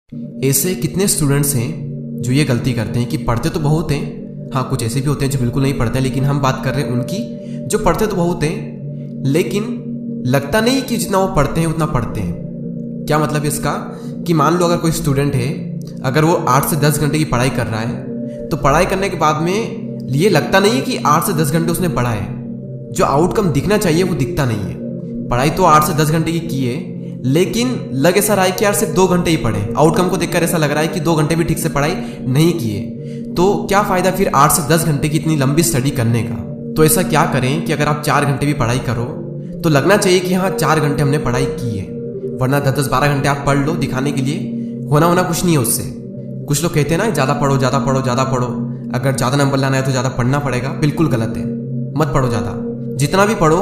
ऐसे कितने स्टूडेंट्स हैं जो ये गलती करते हैं कि पढ़ते तो बहुत हैं, हाँ कुछ ऐसे भी होते हैं जो बिल्कुल नहीं पढ़ते, लेकिन हम बात कर रहे हैं उनकी जो पढ़ते तो बहुत हैं लेकिन लगता नहीं कि जितना वो पढ़ते हैं उतना पढ़ते हैं। क्या मतलब इसका कि मान लो अगर कोई स्टूडेंट है, अगर वो 8 से 10 घंटे की पढ़ाई कर रहा है तो पढ़ाई करने के बाद में ये लगता नहीं है कि 8 से 10 घंटे उसने पढ़ा है। जो आउटकम दिखना चाहिए वो दिखता नहीं है। पढ़ाई तो 8 से 10 घंटे की है लेकिन लग ऐसा रहा है कि यार सिर्फ 2 घंटे ही पढ़े। आउटकम को देखकर ऐसा लग रहा है कि 2 घंटे भी ठीक से पढ़ाई नहीं किए। तो क्या फायदा फिर 8 से 10 घंटे की इतनी लंबी स्टडी करने का। तो ऐसा क्या करें कि अगर आप 4 घंटे भी पढ़ाई करो तो लगना चाहिए कि हाँ 4 घंटे हमने पढ़ाई की है, वरना 10-12 घंटे आप पढ़ लो दिखाने के लिए, होना कुछ नहीं है उससे। कुछ लोग कहते हैं ना ज़्यादा पढ़ो ज़्यादा पढ़ो ज़्यादा पढ़ो, अगर ज़्यादा नंबर लाना है तो ज़्यादा पढ़ना पड़ेगा। बिल्कुल गलत है, मत पढ़ो ज़्यादा। जितना भी पढ़ो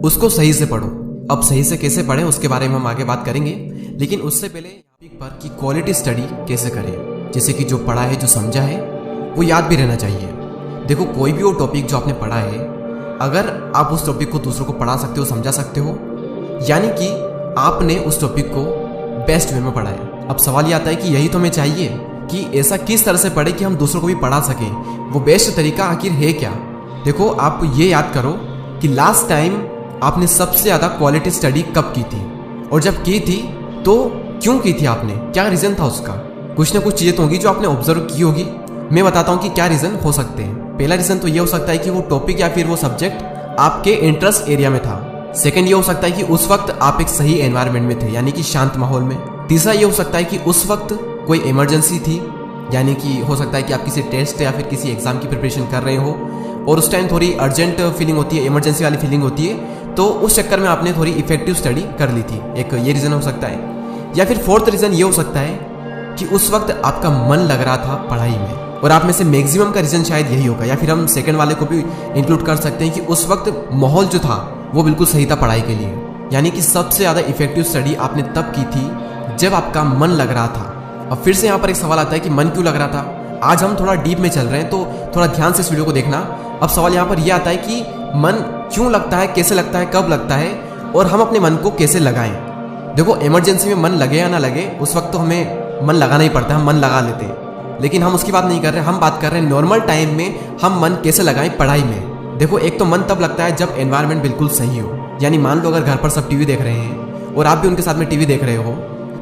उसको सही से पढ़ो। अब सही से कैसे पढ़ें उसके बारे में हम आगे बात करेंगे, लेकिन उससे पहले टॉपिक पर कि क्वालिटी स्टडी कैसे करें। जैसे कि जो पढ़ा है, जो समझा है वो याद भी रहना चाहिए। देखो कोई भी वो टॉपिक जो आपने पढ़ा है, अगर आप उस टॉपिक को दूसरों को पढ़ा सकते हो, समझा सकते हो, यानी कि आपने उस टॉपिक को बेस्ट वे में पढ़ा है। अब सवाल ये आता है कि यही तो हमें चाहिए कि ऐसा किस तरह से पढ़े कि हम दूसरों को भी पढ़ा सकें। वो बेस्ट तरीका आखिर है क्या। देखो आप ये याद करो कि लास्ट टाइम आपने सबसे ज़्यादा क्वालिटी स्टडी कब की थी, और जब की थी तो क्यों की थी आपने, क्या रीज़न था उसका। कुछ ना कुछ चीज़ें तो होगी जो आपने ऑब्जर्व की होगी। मैं बताता हूँ कि क्या रीज़न हो सकते हैं। पहला रीज़न तो ये हो सकता है कि वो टॉपिक या फिर वो सब्जेक्ट आपके इंटरेस्ट एरिया में था। सेकंड ये हो सकता है कि उस वक्त आप एक सही एनवायरनमेंट में थे, यानी कि शांत माहौल में। तीसरा ये हो सकता है कि उस वक्त कोई इमरजेंसी थी, यानी कि हो सकता है कि आप किसी टेस्ट या फिर किसी एग्जाम की प्रिपरेशन कर रहे हो और उस टाइम थोड़ी अर्जेंट फीलिंग होती है, इमरजेंसी वाली फीलिंग होती है, तो उस चक्कर में आपने थोड़ी इफेक्टिव स्टडी कर ली थी। एक ये रीज़न हो सकता है। या फिर फोर्थ रीज़न ये हो सकता है कि उस वक्त आपका मन लग रहा था पढ़ाई में, और आप में से मैक्सिमम का रीज़न शायद यही होगा। या फिर हम सेकंड वाले को भी इंक्लूड कर सकते हैं कि उस वक्त माहौल जो था वो बिल्कुल सही था पढ़ाई के लिए, यानी कि सबसे ज़्यादा इफेक्टिव स्टडी आपने तब की थी जब आपका मन लग रहा था। अब फिर से यहाँ पर एक सवाल आता है कि मन क्यों लग रहा था। आज हम थोड़ा डीप में चल रहे हैं तो थोड़ा ध्यान से इस वीडियो को देखना। अब सवाल यहाँ पर यह आता है कि मन क्यों लगता है, कैसे लगता है, कब लगता है, और हम अपने मन को कैसे लगाएं। देखो इमरजेंसी में मन लगे या ना लगे, उस वक्त तो हमें मन लगाना ही पड़ता है, हम मन लगा लेते हैं, लेकिन हम उसकी बात नहीं कर रहे। हम बात कर रहे हैं नॉर्मल टाइम में हम मन कैसे लगाएं पढ़ाई में। देखो एक तो मन तब लगता है जब एनवायरनमेंट बिल्कुल सही हो, यानी मान लो अगर घर पर सब टीवी देख रहे हैं और आप भी उनके साथ में टीवी देख रहे हो,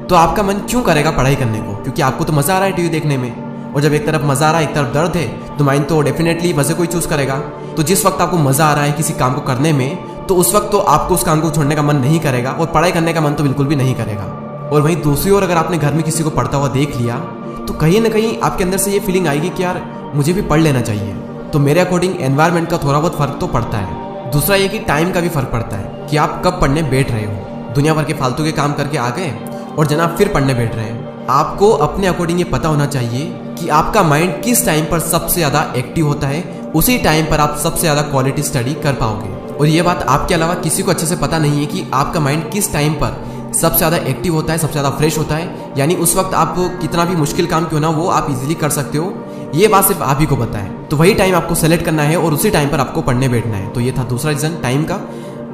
तो आपका मन क्यों करेगा पढ़ाई करने को, क्योंकि आपको तो मज़ा आ रहा है टीवी देखने में। और जब एक तरफ मज़ा आ रहा है एक तरफ दर्द है, तो माइंड तो डेफिनेटली मज़े को ही चूज़ करेगा। तो जिस वक्त आपको मज़ा आ रहा है किसी काम को करने में, तो उस वक्त तो आपको उस काम को छोड़ने का मन नहीं करेगा और पढ़ाई करने का मन तो बिल्कुल भी नहीं करेगा। और वहीं दूसरी ओर अगर आपने घर में किसी को पढ़ता हुआ देख लिया, तो कहीं ना कहीं आपके अंदर से ये फीलिंग आएगी कि यार मुझे भी पढ़ लेना चाहिए। तो मेरे अकॉर्डिंग एनवायरनमेंट का थोड़ा बहुत फ़र्क तो पड़ता है। दूसरा ये कि टाइम का भी फ़र्क पड़ता है कि आप कब पढ़ने बैठ रहे हो। दुनिया भर के फालतू के काम करके आ गए और जनाब फिर पढ़ने बैठ रहे हैं। आपको अपने अकॉर्डिंग ये पता होना चाहिए कि आपका माइंड किस टाइम पर सबसे ज़्यादा एक्टिव होता है, उसी टाइम पर आप सबसे ज़्यादा क्वालिटी स्टडी कर पाओगे। और ये बात आपके अलावा किसी को अच्छे से पता नहीं है कि आपका माइंड किस टाइम पर सबसे ज़्यादा एक्टिव होता है, सबसे ज़्यादा फ्रेश होता है, यानी उस वक्त आप कितना भी मुश्किल काम क्यों ना वो आप इजीली कर सकते हो। ये बात सिर्फ आप ही को पता है। तो वही टाइम आपको सेलेक्ट करना है और उसी टाइम पर आपको पढ़ने बैठना है। तो ये था दूसरा रीज़न टाइम का।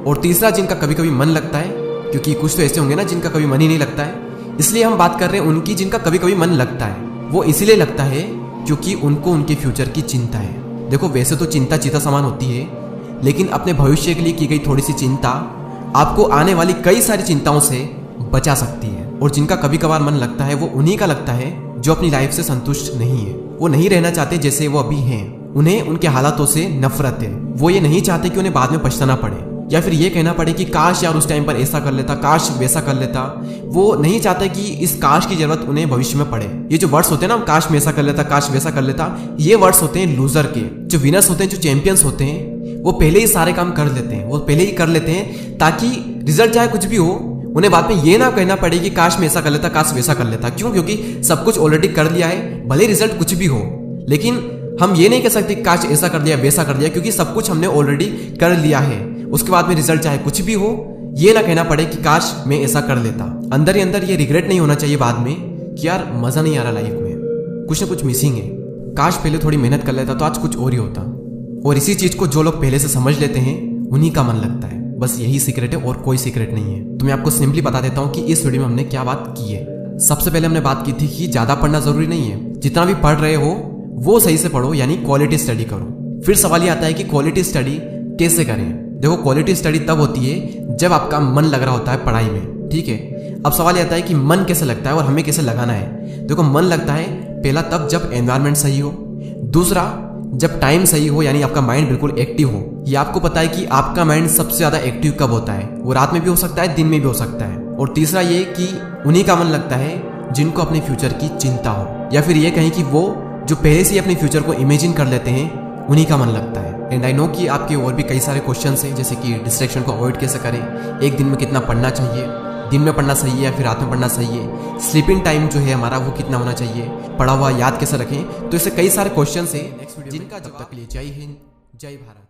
और तीसरा जिनका कभी कभी मन लगता है, क्योंकि कुछ तो ऐसे होंगे ना जिनका कभी मन ही नहीं लगता है, इसलिए हम बात कर रहे हैं उनकी जिनका कभी कभी मन लगता है। वो इसीलिए लगता है क्योंकि उनको उनके फ्यूचर की चिंता है। देखो वैसे तो चिंता चीता समान होती है, लेकिन अपने भविष्य के लिए की गई थोड़ी सी चिंता आपको आने वाली कई सारी चिंताओं से बचा सकती है। और जिनका कभी कभार मन लगता है वो उन्हीं का लगता है जो अपनी लाइफ से संतुष्ट नहीं है। वो नहीं रहना चाहते जैसे वो अभी हैं, उन्हें उनके हालातों से नफरत है। वो ये नहीं चाहते कि उन्हें बाद में पछताना पड़े या फिर ये कहना पड़े कि काश यार उस टाइम पर ऐसा कर लेता, काश वैसा कर लेता। वो नहीं चाहते कि इस काश की जरूरत उन्हें भविष्य में पड़े। ये जो वर्ड्स होते हैं ना, काश में ऐसा कर लेता, काश वैसा कर लेता, ये वर्ड्स होते हैं लूजर के। जो विनर्स होते हैं, जो चैंपियंस होते हैं, वो पहले ही सारे काम कर लेते हैं, वो पहले ही कर लेते हैं ताकि रिजल्ट चाहे कुछ भी हो, उन्हें बाद में ये ना कहना पड़े कि काश में ऐसा कर लेता, काश वैसा कर लेता। क्यों? क्योंकि सब कुछ ऑलरेडी कर लिया है, भले रिजल्ट कुछ भी हो। लेकिन हम ये नहीं कह सकते काश ऐसा कर लिया, वैसा कर लिया, क्योंकि सब कुछ हमने ऑलरेडी कर लिया है। उसके बाद में रिजल्ट चाहे कुछ भी हो, ये ना कहना पड़े कि काश मैं ऐसा कर लेता। अंदर ही अंदर ये रिग्रेट नहीं होना चाहिए बाद में कि यार मज़ा नहीं आ रहा लाइफ में, कुछ ना कुछ मिसिंग है, काश पहले थोड़ी मेहनत कर लेता तो आज कुछ और ही होता। और इसी चीज़ को जो लोग पहले से समझ लेते हैं उन्हीं का मन लगता है। बस यही सीक्रेट है और कोई सीक्रेट नहीं है। तो मैं आपको सिंपली बता देता हूँ कि इस वीडियो में हमने क्या बात की है। सबसे पहले हमने बात की थी कि ज़्यादा पढ़ना ज़रूरी नहीं है, जितना भी पढ़ रहे हो वो सही से पढ़ो, यानी क्वालिटी स्टडी करो। फिर सवाल ये आता है कि क्वालिटी स्टडी कैसे करें। देखो, क्वालिटी स्टडी तब होती है जब आपका मन लग रहा होता है पढ़ाई में, ठीक है। अब सवाल ये आता है कि मन कैसे लगता है और हमें कैसे लगाना है। देखो, मन लगता है पहला तब जब एनवायरनमेंट सही हो, दूसरा जब टाइम सही हो, यानी आपका माइंड बिल्कुल एक्टिव हो। ये आपको पता है कि आपका माइंड सबसे ज़्यादा एक्टिव कब होता है, वो रात में भी हो सकता है, दिन में भी हो सकता है। और तीसरा ये कि उन्हीं का मन लगता है जिनको अपने फ्यूचर की चिंता हो, या फिर ये कहें कि वो जो पहले से ही अपने फ्यूचर को इमेजिन कर लेते हैं, उन्हीं का मन लगता है। एंड आई नो कि आपके और भी कई सारे क्वेश्चंस हैं, जैसे कि डिस्ट्रैक्शन को अवॉइड कैसे करें, एक दिन में कितना पढ़ना चाहिए, दिन में पढ़ना सही है या फिर रात में पढ़ना सही है, स्लीपिंग टाइम जो है हमारा वो कितना होना चाहिए, पढ़ा हुआ याद कैसे रखें। तो ऐसे कई सारे क्वेश्चंस हैं जिनका जब तक के लिए जय हिंद, जय भारत।